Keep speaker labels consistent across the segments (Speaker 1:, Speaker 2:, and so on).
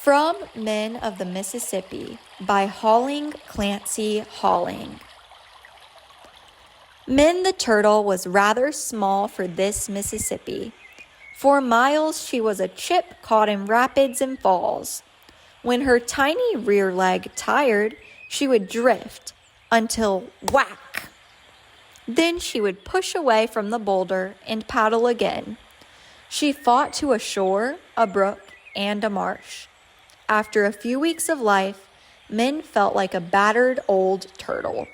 Speaker 1: From Men of the Mississippi by Halling Clancy Halling. Minn the turtle was rather small for this Mississippi. For miles she was a chip caught in rapids and falls. When her tiny rear leg tired, she would drift until whack. Then she would push away from the boulder and paddle again. She fought to a shore, a brook, and a marsh. After a few weeks of life, Minn felt like a battered old turtle.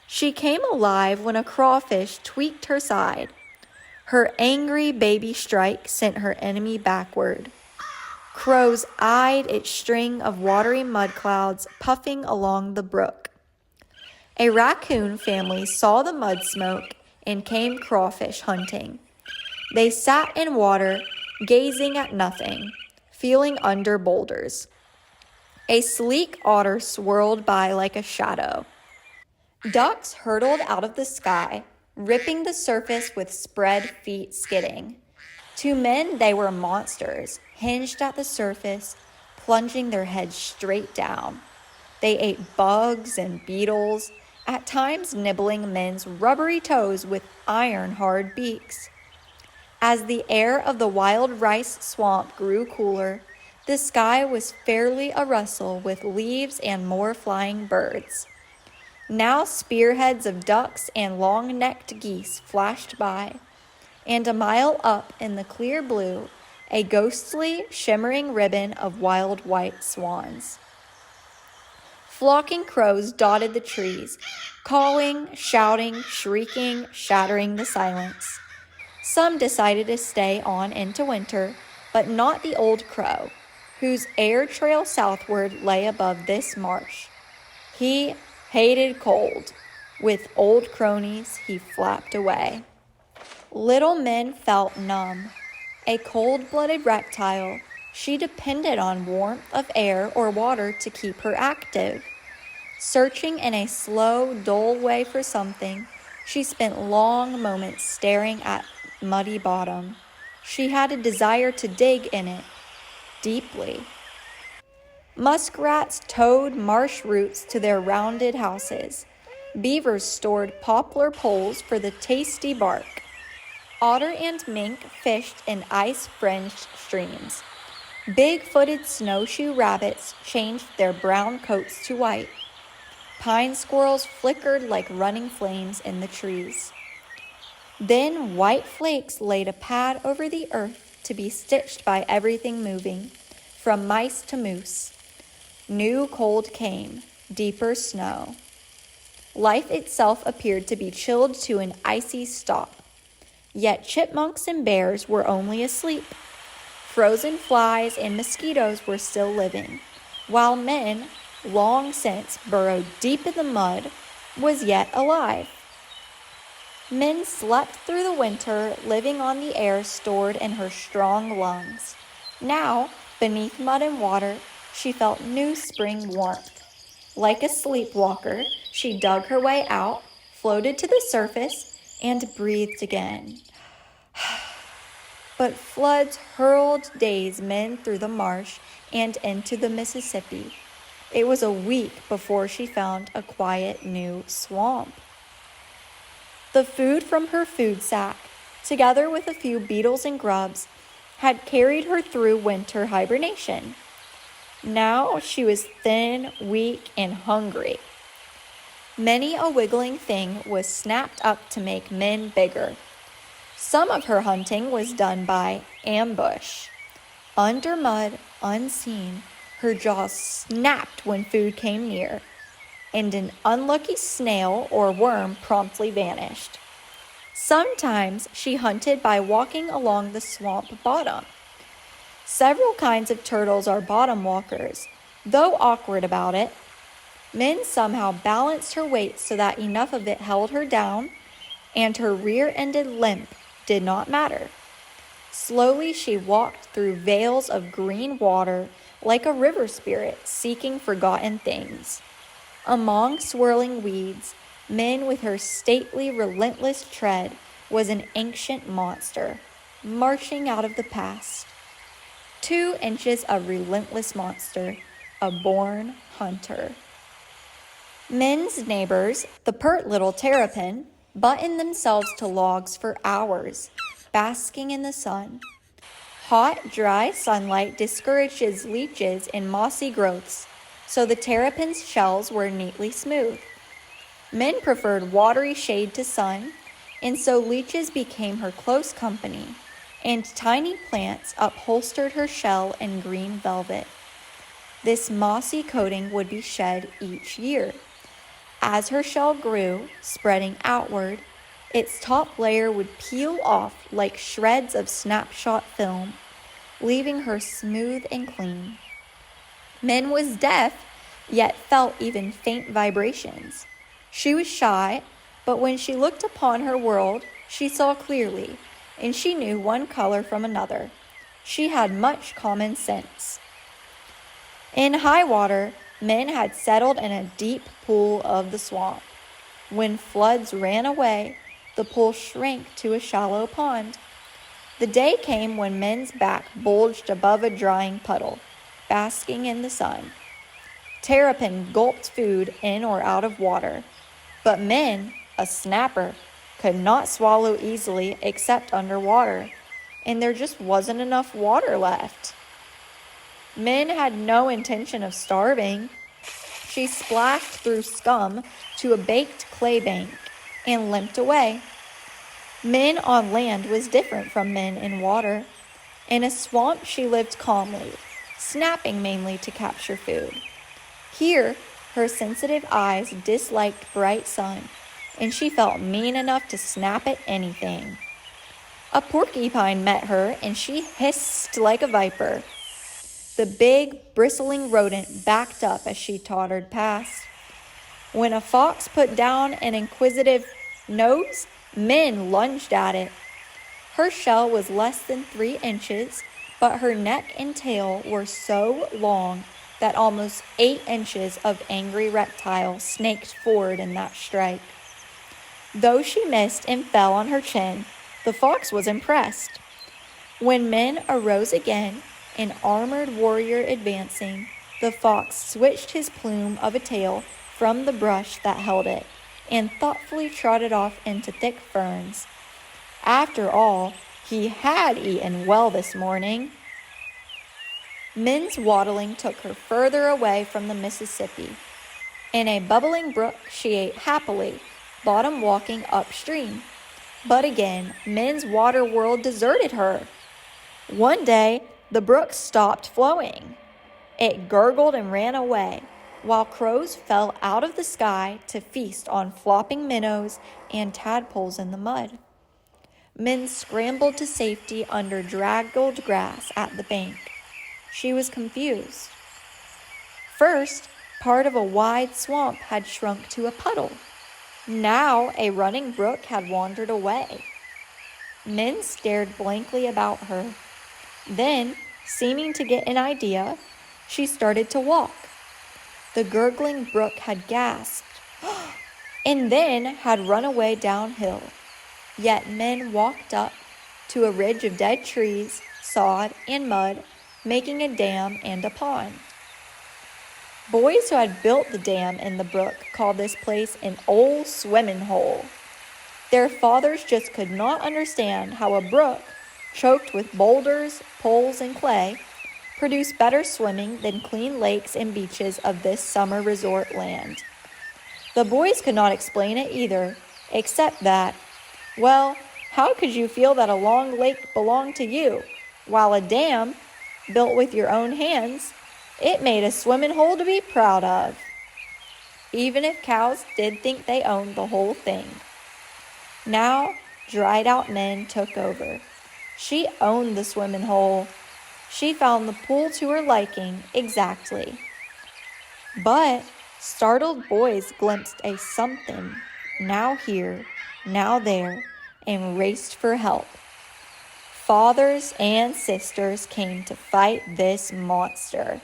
Speaker 1: She came alive when a crawfish tweaked her side. Her angry baby strike sent her enemy backward. Crows eyed its string of watery mud clouds puffing along the brook. A raccoon family saw the mud smoke and came crawfish hunting. They sat in water, gazing at nothing, feeling under boulders. A sleek otter swirled by like a shadow. Ducks hurtled out of the sky, ripping the surface with spread feet skidding. To men they were monsters, hinged at the surface, plunging their heads straight down. They ate bugs and beetles, at times nibbling men's rubbery toes with iron-hard beaks. As the air of the wild rice swamp grew cooler, the sky was fairly a-rustle with leaves and more flying birds. Now spearheads of ducks and long-necked geese flashed by, and a mile up in the clear blue, a ghostly, shimmering ribbon of wild white swans. Flocking crows dotted the trees, calling, shouting, shrieking, shattering the silence. Some decided to stay on into winter, but not the old crow, whose air trail southward lay above this marsh. He hated cold. With old cronies, he flapped away. Little Minn felt numb. A cold-blooded reptile, she depended on warmth of air or water to keep her active. Searching in a slow, dull way for something, she spent long moments staring at muddy bottom. She had a desire to dig in it, deeply. Muskrats towed marsh roots to their rounded houses. Beavers stored poplar poles for the tasty bark. Otter and mink fished in ice-fringed streams. Big-footed snowshoe rabbits changed their brown coats to white. Pine squirrels flickered like running flames in the trees. Then white flakes laid a pad over the earth to be stitched by everything moving, from mice to moose. New cold came, deeper snow. Life itself appeared to be chilled to an icy stop. Yet chipmunks and bears were only asleep. Frozen flies and mosquitoes were still living, while Minn, long since burrowed deep in the mud, was yet alive. Minn slept through the winter, living on the air stored in her strong lungs. Now, beneath mud and water, she felt new spring warmth. Like a sleepwalker, she dug her way out, floated to the surface, and breathed again. But floods hurled days Minn through the marsh and into the Mississippi. It was a week before she found a quiet new swamp. The food from her food sack, together with a few beetles and grubs, had carried her through winter hibernation. Now she was thin, weak, and hungry. Many a wiggling thing was snapped up to make Minn bigger. Some of her hunting was done by ambush. Under mud, unseen, her jaws snapped when food came near, and an unlucky snail or worm promptly vanished. Sometimes she hunted by walking along the swamp bottom. Several kinds of turtles are bottom walkers, though awkward about it. Minn somehow balanced her weight so that enough of it held her down, and her rear-ended limp did not matter. Slowly she walked through veils of green water like a river spirit seeking forgotten things. Among swirling weeds, Minn with her stately, relentless tread was an ancient monster, marching out of the past. 2 inches of relentless monster, a born hunter. Minn's neighbors, the pert little terrapin, buttoned themselves to logs for hours, basking in the sun. Hot, dry sunlight discourages leeches in mossy growths, so the terrapin's shells were neatly smooth. Minn preferred watery shade to sun, and so leeches became her close company, and tiny plants upholstered her shell in green velvet. This mossy coating would be shed each year. As her shell grew, spreading outward, its top layer would peel off like shreds of snapshot film, leaving her smooth and clean. Minn was deaf, yet felt even faint vibrations. She was shy, but when she looked upon her world, she saw clearly, and she knew one color from another. She had much common sense. In high water, Minn had settled in a deep pool of the swamp. When floods ran away, the pool shrank to a shallow pond. The day came when Minn's back bulged above a drying puddle, basking in the sun. Terrapin gulped food in or out of water, but Minn, a snapper, could not swallow easily except underwater, and there just wasn't enough water left. Minn had no intention of starving. She splashed through scum to a baked clay bank and limped away. Minn on land was different from Minn in water. In a swamp, she lived calmly, snapping mainly to capture food. Here, her sensitive eyes disliked bright sun, and she felt mean enough to snap at anything. A porcupine met her, and she hissed like a viper. The big, bristling rodent backed up as she tottered past. When a fox put down an inquisitive nose, Minn lunged at it. Her shell was less than 3 inches, but her neck and tail were so long that almost 8 inches of angry reptile snaked forward in that strike. Though she missed and fell on her chin, the fox was impressed. When Minn arose again, an armored warrior advancing, the fox switched his plume of a tail from the brush that held it and thoughtfully trotted off into thick ferns. After all, he had eaten well this morning. Minn's waddling took her further away from the Mississippi. In a bubbling brook, she ate happily, bottom walking upstream. But again, Minn's water world deserted her. One day, the brook stopped flowing. It gurgled and ran away, while crows fell out of the sky to feast on flopping minnows and tadpoles in the mud. Minn scrambled to safety under draggled grass at the bank. She was confused. First, part of a wide swamp had shrunk to a puddle. Now a running brook had wandered away. Minn stared blankly about her. Then, seeming to get an idea, she started to walk. The gurgling brook had gasped, and then had run away downhill. Yet Minn walked up to a ridge of dead trees, sod, and mud, making a dam and a pond. Boys who had built the dam in the brook called this place an old swimming hole. Their fathers just could not understand how a brook, choked with boulders, poles, and clay, produced better swimming than clean lakes and beaches of this summer resort land. The boys could not explain it either, except that, well, how could you feel that a long lake belonged to you, while a dam, built with your own hands, it made a swimming hole to be proud of? Even if cows did think they owned the whole thing. Now, dried-out Minn took over. She owned the swimming hole. She found the pool to her liking exactly. But startled boys glimpsed a something, now here, now there, and raced for help. Fathers and sisters came to fight this monster.